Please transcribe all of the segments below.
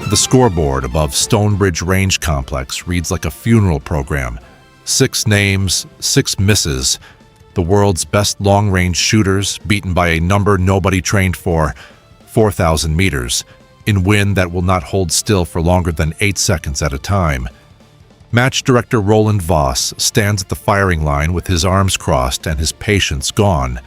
The scoreboard above Stonebridge Range Complex reads like a funeral program. 6 names, 6 misses. The world's best long-range shooters beaten by a number nobody trained for, 4,000 meters, in wind that will not hold still for longer than 8 seconds at a time. Match director Roland Voss stands at the firing line with his arms crossed and his patience gone.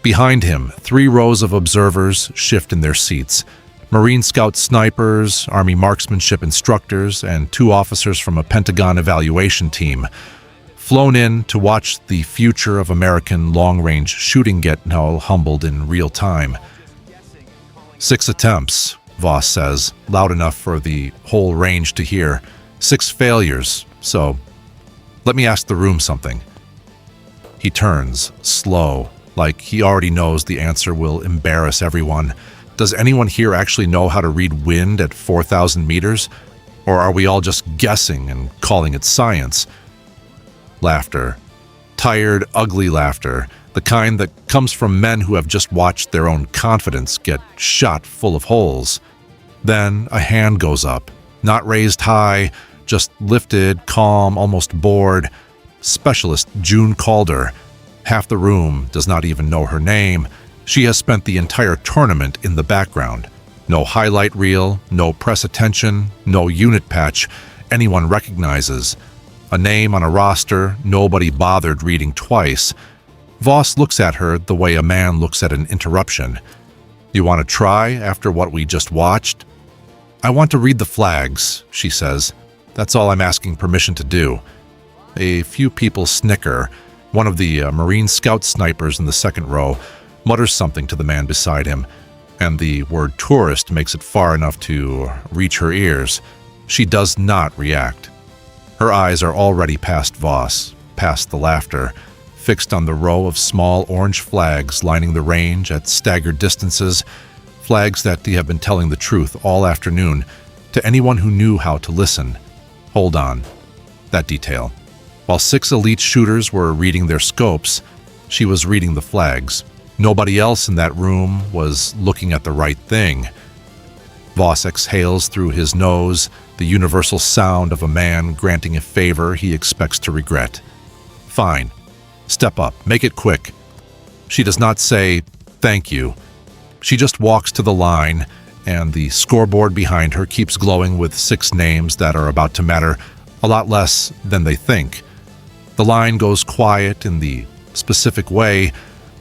Behind him, 3 rows of observers shift in their seats. Marine Scout snipers, Army marksmanship instructors, and 2 officers from a Pentagon evaluation team, flown in to watch the future of American long-range shooting get now humbled in real time. 6 attempts, Voss says, loud enough for the whole range to hear. 6 failures, so let me ask the room something. He turns, slow, like he already knows the answer will embarrass everyone. Does anyone here actually know how to read wind at 4,000 meters? Or are we all just guessing and calling it science? Laughter. Tired, ugly laughter. The kind that comes from men who have just watched their own confidence get shot full of holes. Then a hand goes up, not raised high, just lifted, calm, almost bored. Specialist June Calder. Half the room does not even know her name. She has spent the entire tournament in the background. No highlight reel, no press attention, no unit patch anyone recognizes. A name on a roster nobody bothered reading twice. Voss looks at her the way a man looks at an interruption. You want to try after what we just watched? I want to read the flags, she says. That's all I'm asking permission to do. A few people snicker. One of the Marine Scout snipers in the second row mutters something to the man beside him, and the word tourist makes it far enough to reach her ears. She does not react. Her eyes are already past Voss, past the laughter, fixed on the row of small orange flags lining the range at staggered distances, flags that have been telling the truth all afternoon to anyone who knew how to listen. Hold on. That detail. While 6 elite shooters were reading their scopes, she was reading the flags. Nobody else in that room was looking at the right thing. Voss exhales through his nose, the universal sound of a man granting a favor he expects to regret. Fine. Step up. Make it quick. She does not say, thank you. She just walks to the line, and the scoreboard behind her keeps glowing with 6 names that are about to matter a lot less than they think. The line goes quiet in the specific way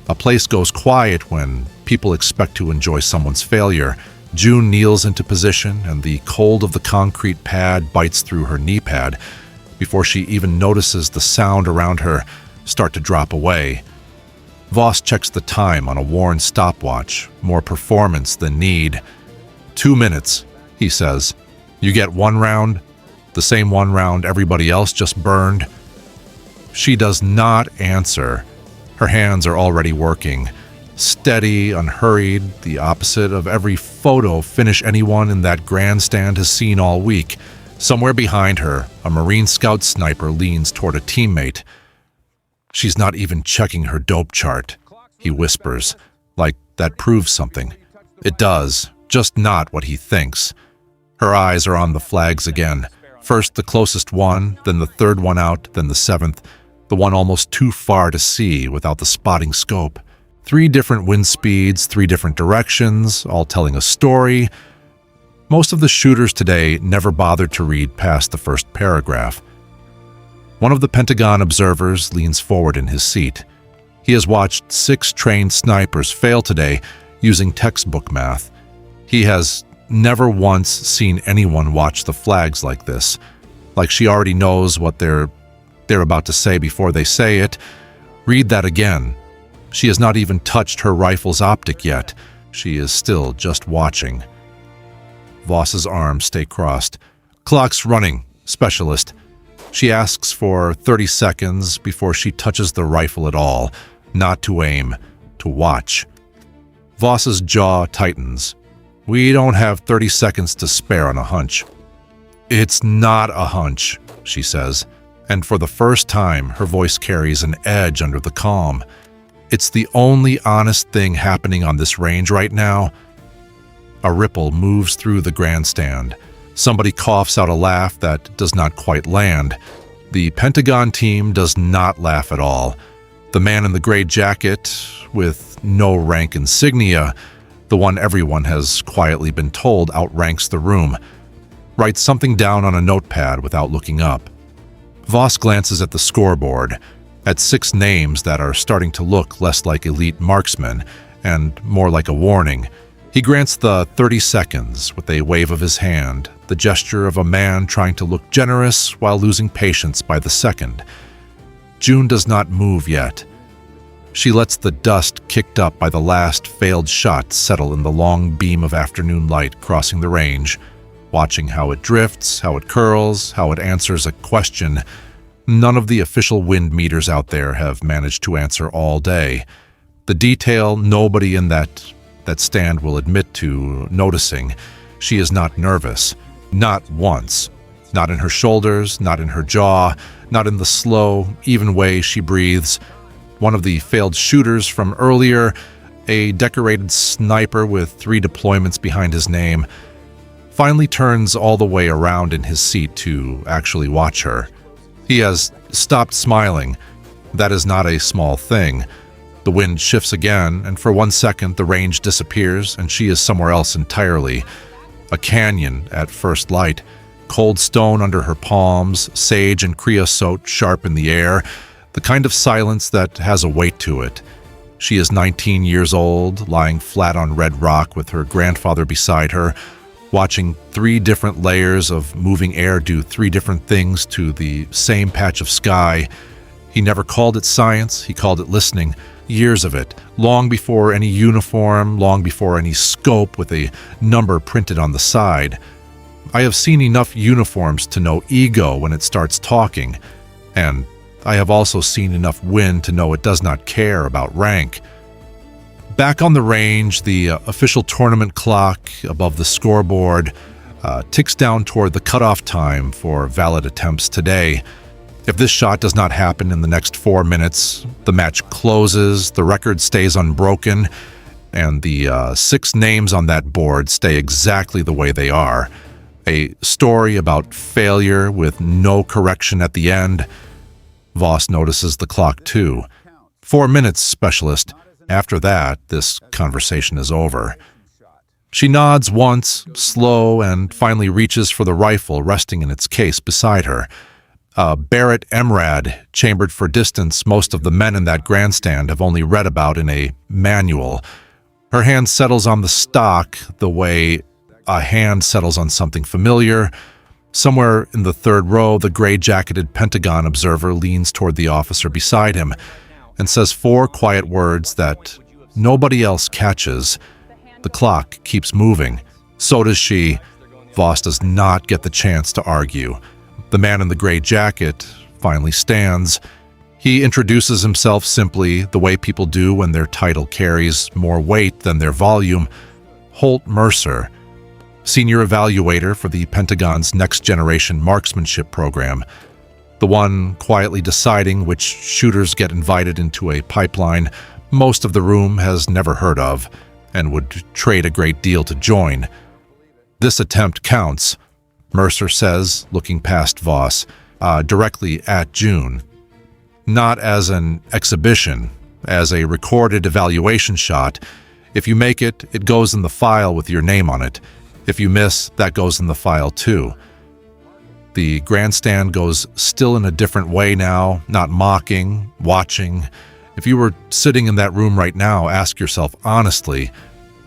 a place goes quiet when people expect to enjoy someone's failure. June kneels into position, and the cold of the concrete pad bites through her knee pad before she even notices the sound around her start to drop away. Voss checks the time on a worn stopwatch, more performance than need. 2 minutes, he says. You get 1 round, the same 1 round everybody else just burned. She does not answer. Her hands are already working. Steady, unhurried, the opposite of every photo finish anyone in that grandstand has seen all week. Somewhere behind her, a Marine Scout sniper leans toward a teammate. She's not even checking her dope chart, he whispers, like that proves something. It does, just not what he thinks. Her eyes are on the flags again. First the closest one, then the 3rd one out, then the 7th, the one almost too far to see without the spotting scope. 3 different wind speeds, 3 different directions, all telling a story. Most of the shooters today never bothered to read past the first paragraph. One of the Pentagon observers leans forward in his seat. He has watched 6 trained snipers fail today using textbook math. He has never once seen anyone watch the flags like this, like she already knows what they're about to say before they say it. Read that again. She has not even touched her rifle's optic yet. She is still just watching. Voss's arms stay crossed. Clock's running, specialist. She asks for 30 seconds before she touches the rifle at all, not to aim, to watch. Voss's jaw tightens. We don't have 30 seconds to spare on a hunch. It's not a hunch, she says, and for the first time her voice carries an edge under the calm. It's the only honest thing happening on this range right now. A ripple moves through the grandstand. Somebody coughs out a laugh that does not quite land. The Pentagon team does not laugh at all. The man in the gray jacket, with no rank insignia, the one everyone has quietly been told outranks the room, writes something down on a notepad without looking up. Voss glances at the scoreboard, at 6 names that are starting to look less like elite marksmen and more like a warning. He grants the 30 seconds with a wave of his hand, the gesture of a man trying to look generous while losing patience by the second. June does not move yet. She lets the dust kicked up by the last failed shot settle in the long beam of afternoon light crossing the range, watching how it drifts, how it curls, how it answers a question none of the official wind meters out there have managed to answer all day. The detail nobody in that stand will admit to noticing. She is not nervous. Not once. Not in her shoulders, not in her jaw, not in the slow, even way she breathes. One of the failed shooters from earlier, a decorated sniper with 3 deployments behind his name, finally turns all the way around in his seat to actually watch her. He has stopped smiling. That is not a small thing. The wind shifts again, and for 1 second the range disappears and she is somewhere else entirely. A canyon at first light, cold stone under her palms, sage and creosote sharp in the air, the kind of silence that has a weight to it. She is 19 years old, lying flat on red rock with her grandfather beside her, watching 3 different layers of moving air do 3 different things to the same patch of sky. He never called it science, he called it listening. Years of it, long before any uniform, long before any scope with a number printed on the side. I have seen enough uniforms to know ego when it starts talking, and I have also seen enough wind to know it does not care about rank. Back on the range, the official tournament clock above the scoreboard ticks down toward the cutoff time for valid attempts today. If this shot does not happen in the next 4 minutes, the match closes, the record stays unbroken, and the 6 names on that board stay exactly the way they are. A story about failure with no correction at the end. Voss notices the clock too. 4 minutes, specialist. After that, this conversation is over. She nods once, slow, and finally reaches for the rifle resting in its case beside her. A Barrett Emrad, chambered for distance most of the men in that grandstand have only read about in a manual. Her hand settles on the stock the way a hand settles on something familiar. Somewhere in the 3rd row, the gray-jacketed Pentagon observer leans toward the officer beside him and says 4 quiet words that nobody else catches. The clock keeps moving. So does she. Voss does not get the chance to argue. The man in the gray jacket finally stands. He introduces himself simply, the way people do when their title carries more weight than their volume. Holt Mercer, senior evaluator for the Pentagon's Next Generation Marksmanship program. The one quietly deciding which shooters get invited into a pipeline most of the room has never heard of and would trade a great deal to join. This attempt counts, Mercer says, looking past Voss, directly at June. Not as an exhibition, as a recorded evaluation shot. If you make it, it goes in the file with your name on it. If you miss, that goes in the file too. The grandstand goes still in a different way now, not mocking, watching. If you were sitting in that room right now, ask yourself honestly,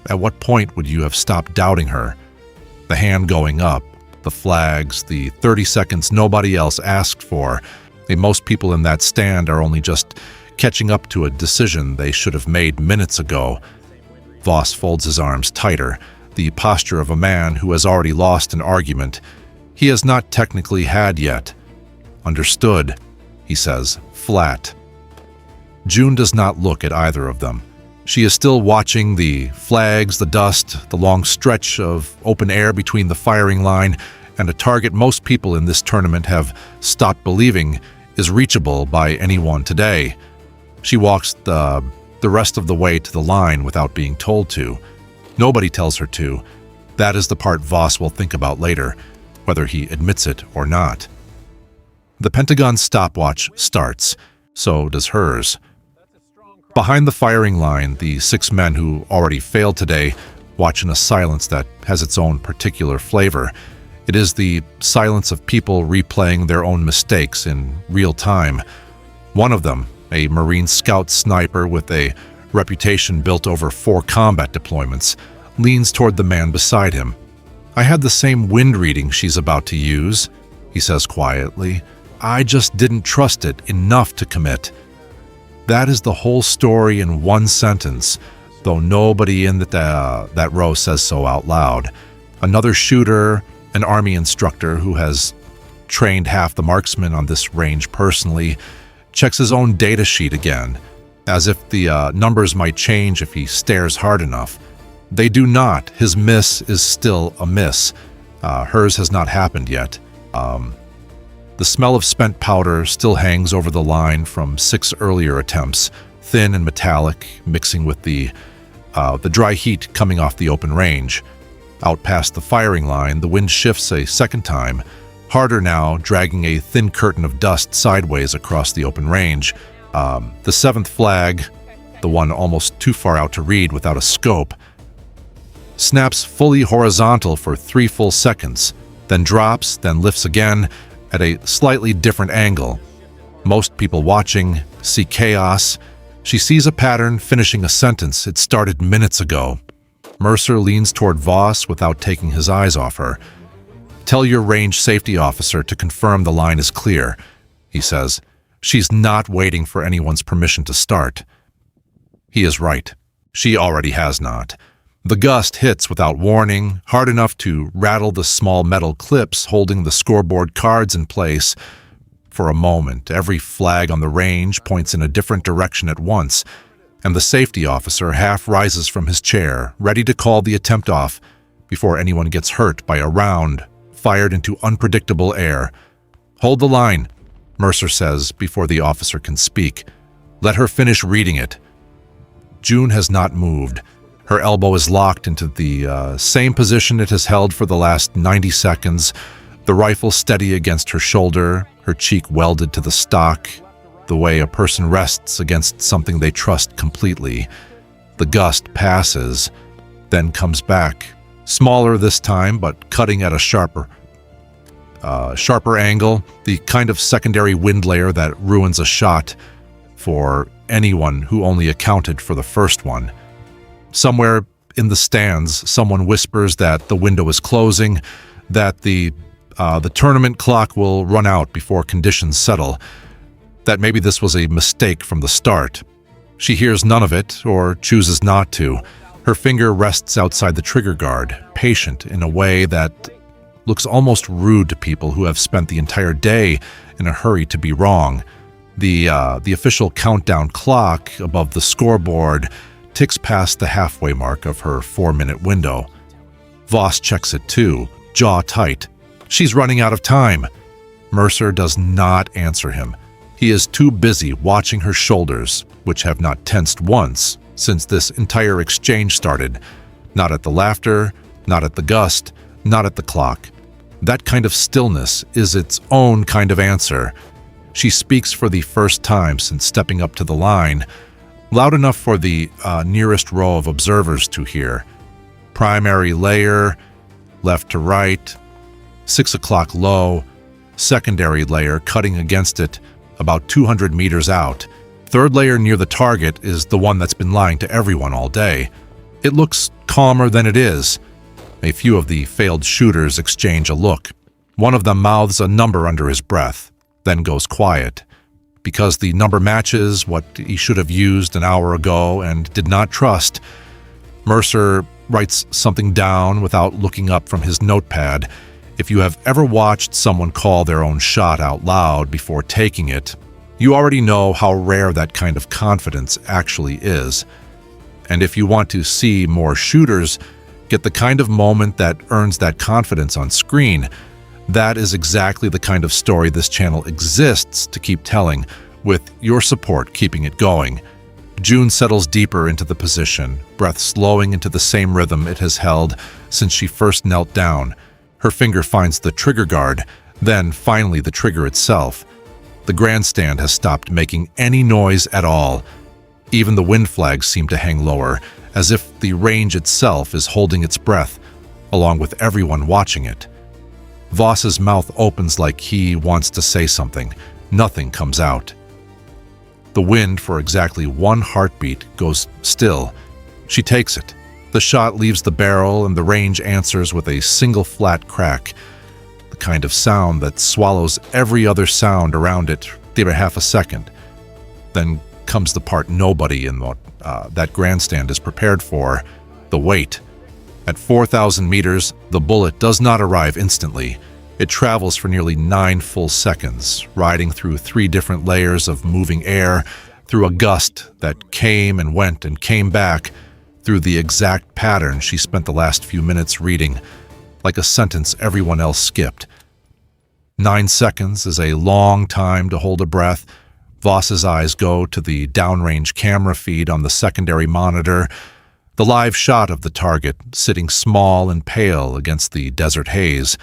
at what point would you have stopped doubting her? The hand going up, the flags, the 30 seconds nobody else asked for. Most people in that stand are only just catching up to a decision they should have made minutes ago. Voss folds his arms tighter, the posture of a man who has already lost an argument he has not technically had yet. Understood, he says, flat. June does not look at either of them. She is still watching the flags, the dust, the long stretch of open air between the firing line, and a target most people in this tournament have stopped believing is reachable by anyone today. She walks the rest of the way to the line without being told to. Nobody tells her to. That is the part Voss will think about later, whether he admits it or not. The Pentagon's stopwatch starts. So does hers. Behind the firing line, the 6 men who already failed today watch in a silence that has its own particular flavor. It is the silence of people replaying their own mistakes in real time. One of them, a Marine Scout sniper with a reputation built over 4 combat deployments, leans toward the man beside him. "I had the same wind reading she's about to use," he says quietly. "I just didn't trust it enough to commit." That is the whole story in one sentence, though nobody in that row says so out loud. Another shooter, an Army instructor who has trained half the marksmen on this range personally, checks his own data sheet again, as if the numbers might change if he stares hard enough. They do not. His miss is still a miss. Hers has not happened yet. The smell of spent powder still hangs over the line from 6 earlier attempts, thin and metallic, mixing with the dry heat coming off the open range. Out past the firing line, the wind shifts a second time, harder now, dragging a thin curtain of dust sideways across the open range. The 7th flag, the one almost too far out to read without a scope, snaps fully horizontal for 3 full seconds, then drops, then lifts again, at a slightly different angle. Most people watching see chaos. She sees a pattern finishing a sentence it started minutes ago. Mercer leans toward Voss without taking his eyes off her. "Tell your range safety officer to confirm the line is clear," he says. "She's not waiting for anyone's permission to start." He is right. She already has not. The gust hits without warning, hard enough to rattle the small metal clips holding the scoreboard cards in place. For a moment, every flag on the range points in a different direction at once, and the safety officer half rises from his chair, ready to call the attempt off before anyone gets hurt by a round fired into unpredictable air. "Hold the line," Mercer says before the officer can speak. "Let her finish reading it." June has not moved. Her elbow is locked into the same position it has held for the last 90 seconds, the rifle steady against her shoulder, her cheek welded to the stock, the way a person rests against something they trust completely. The gust passes, then comes back, smaller this time, but cutting at a sharper angle, the kind of secondary wind layer that ruins a shot for anyone who only accounted for the first one. Somewhere in the stands, someone whispers that the window is closing, that the tournament clock will run out before conditions settle, that maybe this was a mistake from the start. She hears none of it, or chooses not to. Her finger rests outside the trigger guard, patient in a way that looks almost rude to people who have spent the entire day in a hurry to be wrong. The official countdown clock above the scoreboard ticks past the halfway mark of her 4-minute window. Voss checks it too, jaw tight. She's running out of time. Mercer does not answer him. He is too busy watching her shoulders, which have not tensed once since this entire exchange started. Not at the laughter, not at the gust, not at the clock. That kind of stillness is its own kind of answer. She speaks for the first time since stepping up to the line, loud enough for the nearest row of observers to hear. Primary layer, left to right, 6 o'clock low, secondary layer cutting against it about 200 meters out. Third layer near the target is the one that's been lying to everyone all day. It looks calmer than it is. A few of the failed shooters exchange a look. One of them mouths a number under his breath, then goes quiet. Because the number matches what he should have used an hour ago and did not trust, Mercer writes something down without looking up from his notepad. If you have ever watched someone call their own shot out loud before taking it, you already know how rare that kind of confidence actually is. And if you want to see more shooters get the kind of moment that earns that confidence on screen, that is exactly the kind of story this channel exists to keep telling, with your support keeping it going. June settles deeper into the position, breath slowing into the same rhythm it has held since she first knelt down. Her finger finds the trigger guard, then finally the trigger itself. The grandstand has stopped making any noise at all. Even the wind flags seem to hang lower, as if the range itself is holding its breath, along with everyone watching it. Voss's mouth opens like he wants to say something. Nothing comes out. The wind, for exactly one heartbeat, goes still. She takes it. The shot leaves the barrel and the range answers with a single flat crack, the kind of sound that swallows every other sound around it for half a second. Then comes the part nobody in that grandstand is prepared for, the wait. At 4,000 meters, the bullet does not arrive instantly. It travels for nearly 9 full seconds, riding through 3 different layers of moving air, through a gust that came and went and came back, through the exact pattern she spent the last few minutes reading, like a sentence everyone else skipped. 9 seconds is a long time to hold a breath. Voss's eyes go to the downrange camera feed on the secondary monitor, the live shot of the target sitting small and pale against the desert haze.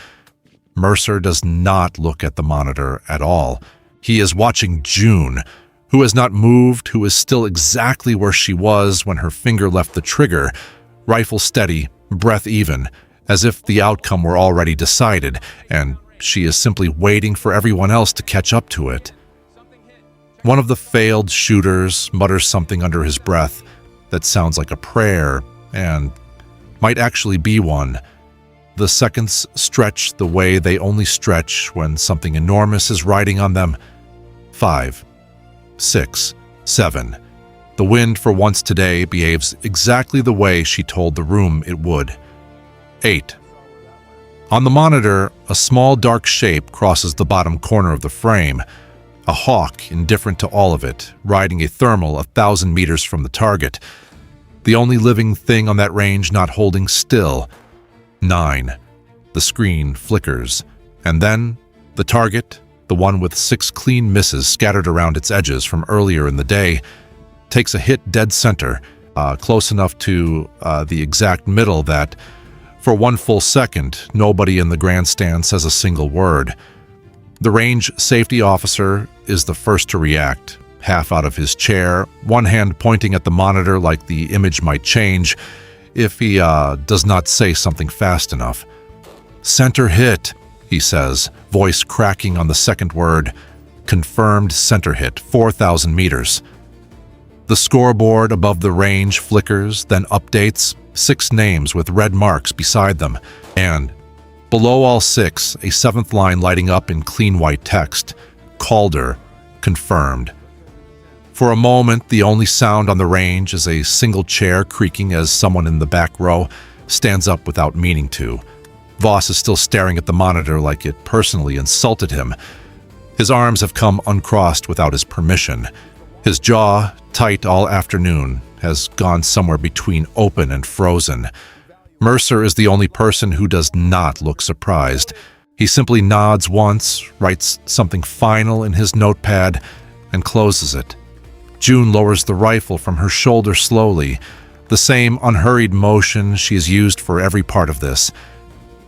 Mercer does not look at the monitor at all. He is watching June, who has not moved, who is still exactly where she was when her finger left the trigger, rifle steady, breath even, as if the outcome were already decided, and she is simply waiting for everyone else to catch up to it. One of the failed shooters mutters something under his breath that sounds like a prayer, and might actually be one. The seconds stretch the way they only stretch when something enormous is riding on them. 5, 6, 7. The wind for once today behaves exactly the way she told the room it would. 8. On the monitor, a small dark shape crosses the bottom corner of the frame. A hawk, indifferent to all of it, riding a thermal 1,000 meters from the target. The only living thing on that range not holding still. 9. The screen flickers, and then the target, the one with 6 clean misses scattered around its edges from earlier in the day, takes a hit dead center, close enough to the exact middle that, for 1 full second, nobody in the grandstand says a single word. The range safety officer is the first to react, half out of his chair, one hand pointing at the monitor like the image might change if he does not say something fast enough. "Center hit," he says, voice cracking on the second word. Confirmed center hit, 4,000 meters. The scoreboard above the range flickers, then updates, 6 names with red marks beside them, and below all 6, a 7th line lighting up in clean white text. Calder, confirmed. For a moment, the only sound on the range is a single chair creaking as someone in the back row stands up without meaning to. Voss is still staring at the monitor like it personally insulted him. His arms have come uncrossed without his permission. His jaw, tight all afternoon, has gone somewhere between open and frozen. Mercer is the only person who does not look surprised. He simply nods once, writes something final in his notepad, and closes it. June lowers the rifle from her shoulder slowly, the same unhurried motion she has used for every part of this.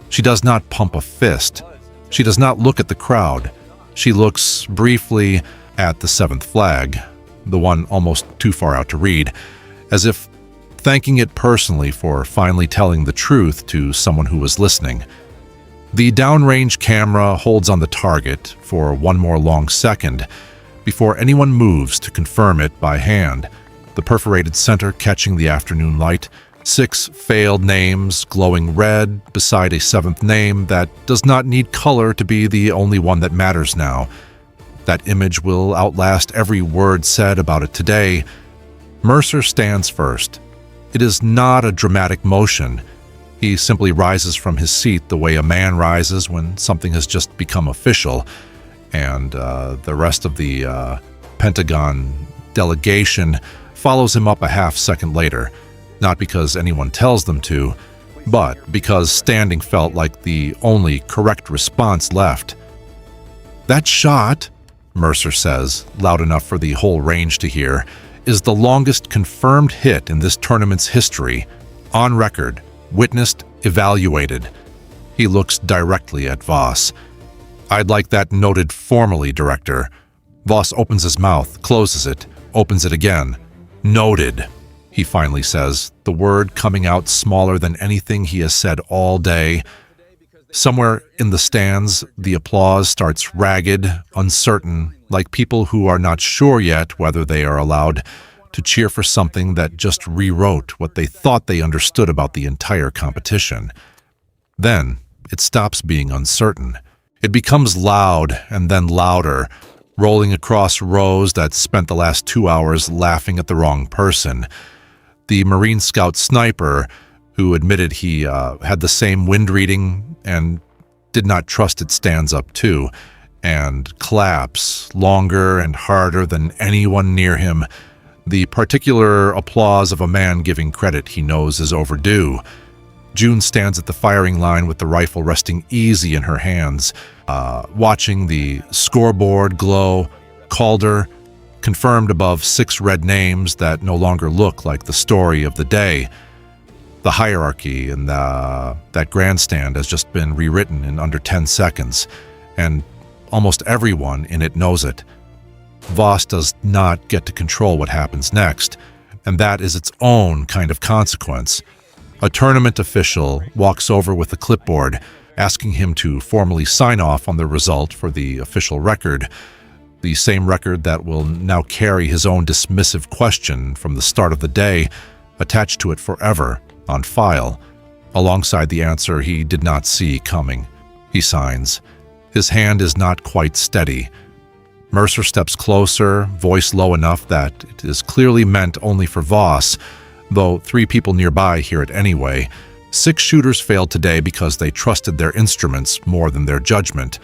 She does not pump a fist. She does not look at the crowd. She looks briefly at the 7th flag, the one almost too far out to read, as if thanking it personally for finally telling the truth to someone who was listening. The downrange camera holds on the target for 1 more long second before anyone moves to confirm it by hand, the perforated center catching the afternoon light, 6 failed names glowing red beside a 7th name that does not need color to be the only one that matters now. That image will outlast every word said about it today. Mercer stands first. It is not a dramatic motion. He simply rises from his seat the way a man rises when something has just become official, and the rest of the Pentagon delegation follows him up a half second later, not because anyone tells them to, but because standing felt like the only correct response left. "That shot," Mercer says, loud enough for the whole range to hear, is the longest confirmed hit in this tournament's history, on record, witnessed, evaluated. He looks directly at Voss. I'd like that noted formally, Director. Voss opens his mouth, closes it, opens it again. Noted, he finally says, the word coming out smaller than anything he has said all day. Somewhere in the stands, the applause starts ragged, uncertain, like people who are not sure yet whether they are allowed to cheer for something that just rewrote what they thought they understood about the entire competition. Then, it stops being uncertain. It becomes loud and then louder, rolling across rows that spent the last 2 hours laughing at the wrong person. The Marine Scout sniper, who admitted he had the same wind reading and did not trust it, stands up too, and claps longer and harder than anyone near him, the particular applause of a man giving credit he knows is overdue. June stands at the firing line with the rifle resting easy in her hands, watching the scoreboard glow. Calder, confirmed above 6 red names that no longer look like the story of the day. The hierarchy in that grandstand has just been rewritten in under 10 seconds, and almost everyone in it knows it. Voss does not get to control what happens next, and that is its own kind of consequence. A tournament official walks over with a clipboard, asking him to formally sign off on the result for the official record, the same record that will now carry his own dismissive question from the start of the day attached to it forever, on file, alongside the answer he did not see coming. He signs. His hand is not quite steady. Mercer steps closer, voice low enough that it is clearly meant only for Voss, though 3 people nearby hear it anyway. 6 shooters failed today because they trusted their instruments more than their judgment,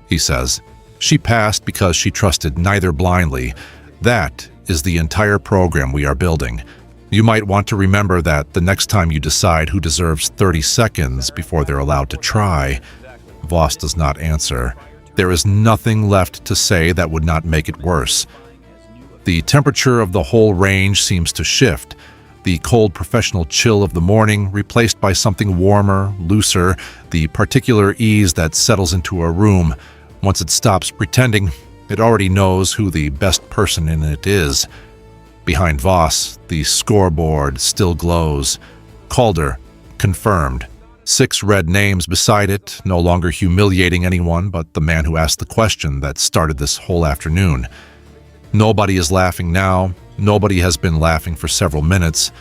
he says. She passed because she trusted neither blindly. That is the entire program we are building. You might want to remember that the next time you decide who deserves 30 seconds before they're allowed to try. Voss does not answer. There is nothing left to say that would not make it worse. The temperature of the whole range seems to shift. The cold professional chill of the morning replaced by something warmer, looser, the particular ease that settles into a room once it stops pretending it already knows who the best person in it is. Behind Voss, the scoreboard still glows. Calder, confirmed. 6 red names beside it, no longer humiliating anyone but the man who asked the question that started this whole afternoon. Nobody is laughing now. Nobody has been laughing for several minutes.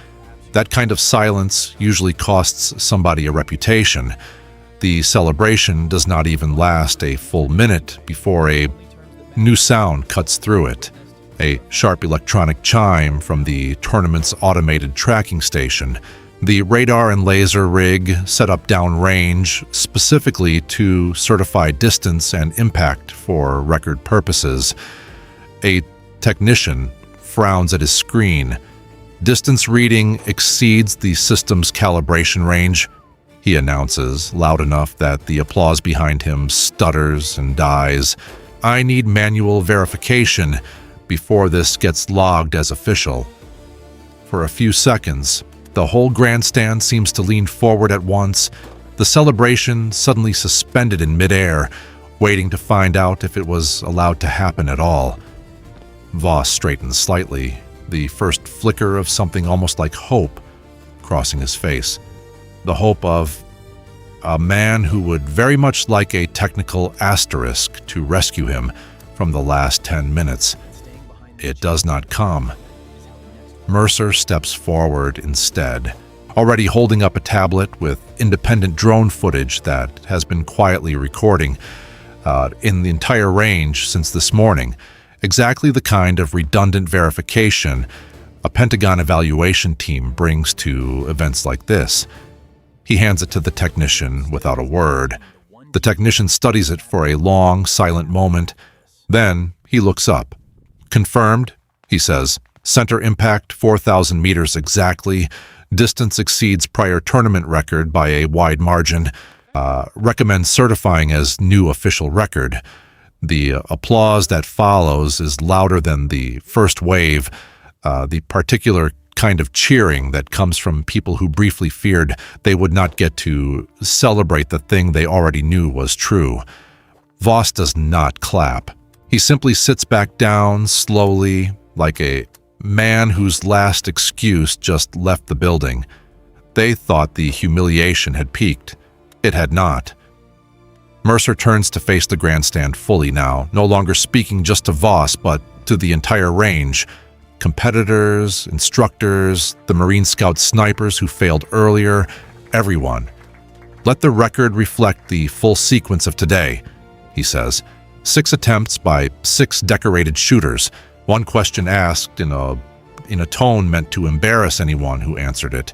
That kind of silence usually costs somebody a reputation. The celebration does not even last a full minute before a new sound cuts through it. A sharp electronic chime from the tournament's automated tracking station. The radar and laser rig set up downrange specifically to certify distance and impact for record purposes. A technician frowns at his screen. Distance reading exceeds the system's calibration range, he announces, loud enough that the applause behind him stutters and dies. I need manual verification before this gets logged as official. For a few seconds, the whole grandstand seems to lean forward at once, the celebration suddenly suspended in midair, waiting to find out if it was allowed to happen at all. Voss straightens slightly, the first flicker of something almost like hope crossing his face. The hope of a man who would very much like a technical asterisk to rescue him from the last 10 minutes. It does not come. Mercer steps forward instead, already holding up a tablet with independent drone footage that has been quietly recording in the entire range since this morning. Exactly the kind of redundant verification a Pentagon evaluation team brings to events like this. He hands it to the technician without a word. The technician studies it for a long, silent moment. Then he looks up. Confirmed, he says. Center impact 4,000 meters exactly. Distance exceeds prior tournament record by a wide margin. Recommend certifying as new official record. The applause that follows is louder than the first wave. The particular kind of cheering that comes from people who briefly feared they would not get to celebrate the thing they already knew was true. Voss does not clap. He simply sits back down slowly, like a man whose last excuse just left the building. They thought the humiliation had peaked. It had not. Mercer turns to face the grandstand fully now, no longer speaking just to Voss, but to the entire range. Competitors, instructors, the Marine Scout snipers who failed earlier, everyone. Let the record reflect the full sequence of today, he says. 6 attempts by 6 decorated shooters. One question asked in a tone meant to embarrass anyone who answered it,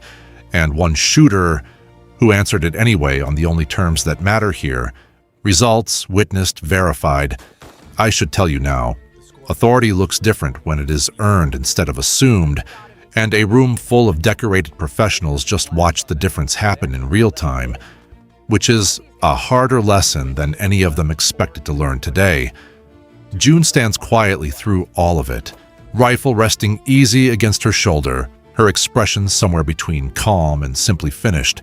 and one shooter who answered it anyway on the only terms that matter here. Results witnessed, verified. I should tell you now, authority looks different when it is earned instead of assumed, and a room full of decorated professionals just watched the difference happen in real time, which is a harder lesson than any of them expected to learn today. June stands quietly through all of it, rifle resting easy against her shoulder, her expression somewhere between calm and simply finished.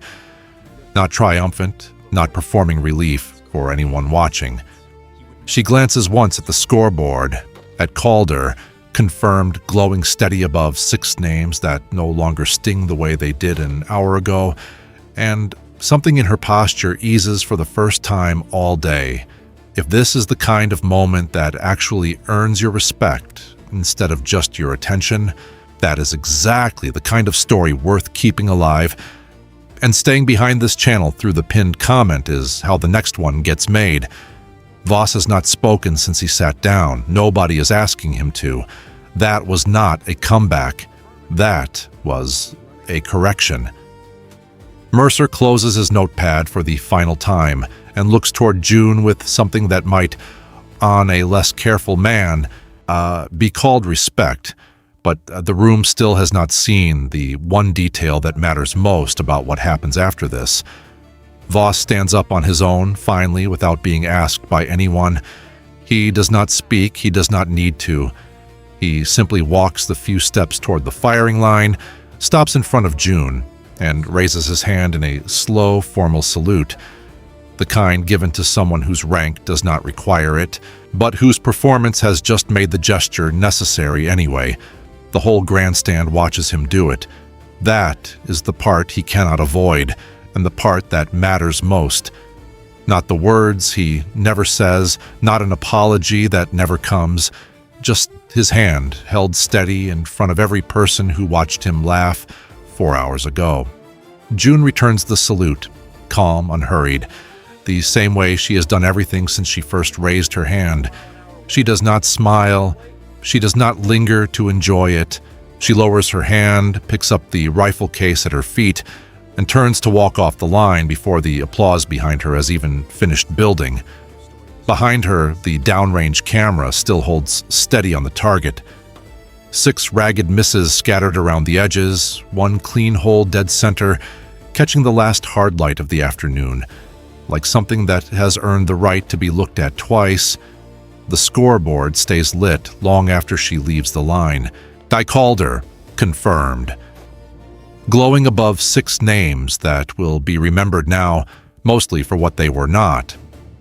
Not triumphant, not performing relief for anyone watching. She glances once at the scoreboard, at Calder, confirmed glowing steady above 6 names that no longer sting the way they did an hour ago, and something in her posture eases for the first time all day. If this is the kind of moment that actually earns your respect instead of just your attention, that is exactly the kind of story worth keeping alive. And staying behind this channel through the pinned comment is how the next one gets made. Voss has not spoken since he sat down. Nobody is asking him to. That was not a comeback. That was a correction. Mercer closes his notepad for the final time and looks toward June with something that might, on a less careful man, be called respect. But the room still has not seen the one detail that matters most about what happens after this. Voss stands up on his own, finally, without being asked by anyone. He does not speak, he does not need to. He simply walks the few steps toward the firing line, stops in front of June, and raises his hand in a slow, formal salute. The kind given to someone whose rank does not require it, but whose performance has just made the gesture necessary anyway. The whole grandstand watches him do it. That is the part he cannot avoid, and the part that matters most. Not the words he never says, not an apology that never comes, just his hand held steady in front of every person who watched him laugh 4 hours ago. June returns the salute, calm, unhurried, the same way she has done everything since she first raised her hand. She does not smile. She does not linger to enjoy it. She lowers her hand, picks up the rifle case at her feet, and turns to walk off the line before the applause behind her has even finished building. Behind her, the downrange camera still holds steady on the target. 6 ragged misses scattered around the edges, 1 clean hole dead center, catching the last hard light of the afternoon. Like something that has earned the right to be looked at twice, the scoreboard stays lit long after she leaves the line. Die Calder, confirmed. Glowing above 6 names that will be remembered now, mostly for what they were not.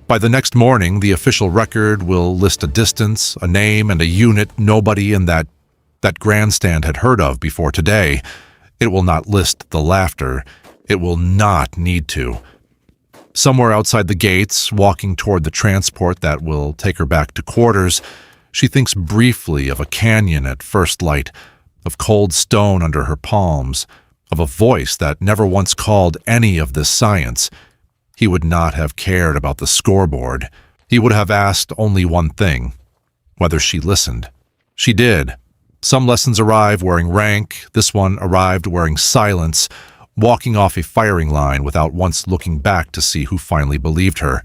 By the next morning, the official record will list a distance, a name, and a unit nobody in that grandstand had heard of before today. It will not list the laughter. It will not need to. Somewhere outside the gates, walking toward the transport that will take her back to quarters, she thinks briefly of a canyon at first light, of cold stone under her palms, of a voice that never once called any of this science. He would not have cared about the scoreboard. He would have asked only one thing, whether she listened. She did. Some lessons arrive wearing rank, this one arrived wearing silence, walking off a firing line without once looking back to see who finally believed her.